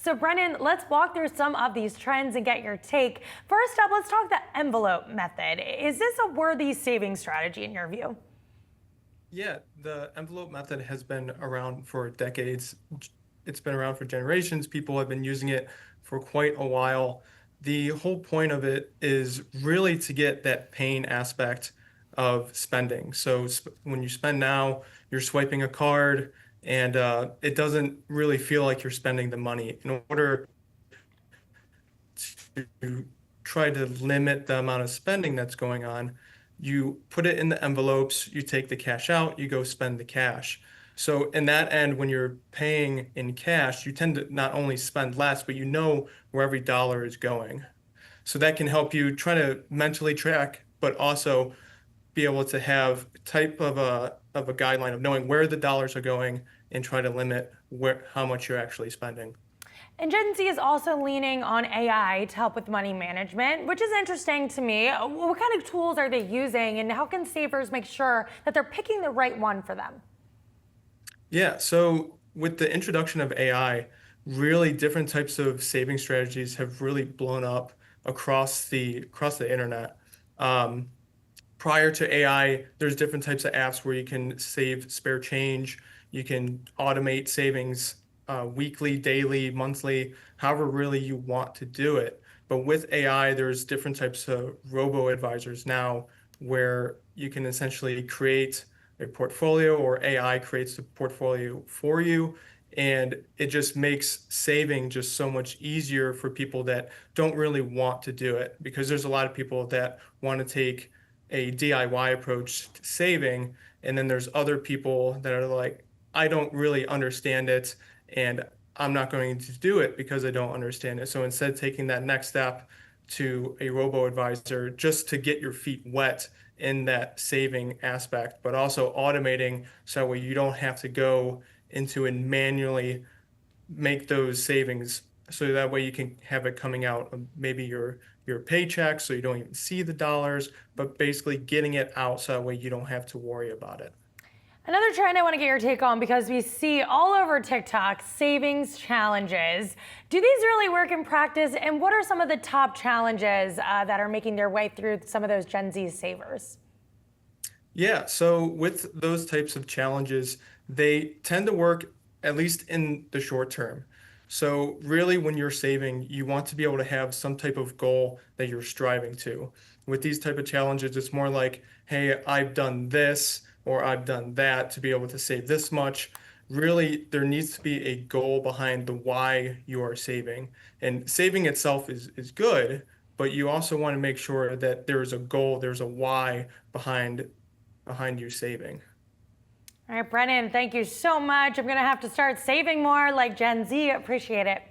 So Brennan, let's walk through some of these trends and get your take. First up, let's talk the envelope method. Is this a worthy saving strategy in your view? Yeah, the envelope method has been around for decades. It's been around for generations. People have been using it for quite a while. The whole point of it is really to get that pain aspect of spending. So when you spend now, you're swiping a card and it doesn't really feel like you're spending the money. In order to try to limit the amount of spending that's going on, you put it in the envelopes, you take the cash out, you go spend the cash. So in that end, when you're paying in cash, you tend to not only spend less, but you know where every dollar is going. So that can help you try to mentally track, but also be able to have type of a guideline of knowing where the dollars are going and try to limit where how much you're actually spending. And Gen Z is also leaning on AI to help with money management, which is interesting to me. What kind of tools are they using, and how can savers make sure that they're picking the right one for them? Yeah, so with the introduction of AI, really different types of saving strategies have really blown up across the internet. Um, Prior to AI, there's different types of apps where you can save spare change, you can automate savings weekly, daily, monthly, however really you want to do it. But with AI, there's different types of robo advisors now where you can essentially create a portfolio or AI creates a portfolio for you. And it just makes saving just so much easier for people that don't really want to do it because there's a lot of people that want to take a DIY approach to saving. And then there's other people that are like, I don't really understand it and I'm not going to do it because I don't understand it. So instead, taking that next step to a robo advisor just to get your feet wet in that saving aspect, but also automating so that way you don't have to go into and manually make those savings so that way you can have it coming out of maybe your paycheck so you don't even see the dollars, but basically getting it out so that way you don't have to worry about it. Another trend I want to get your take on, because we see all over TikTok savings challenges. Do these really work in practice? And what are some of the top challenges that are making their way through some of those Gen Z savers? Yeah, so with those types of challenges, they tend to work at least in the short term. So really when you're saving, you want to be able to have some type of goal that you're striving to. With these type of challenges, it's more like, hey, I've done this or I've done that to be able to save this much. Really, there needs to be a goal behind the why you are saving. And saving itself is good, but you also want to make sure that there's a goal, there's a why behind you saving. All right, Brennan, thank you so much. I'm going to have to start saving more like Gen Z. Appreciate it.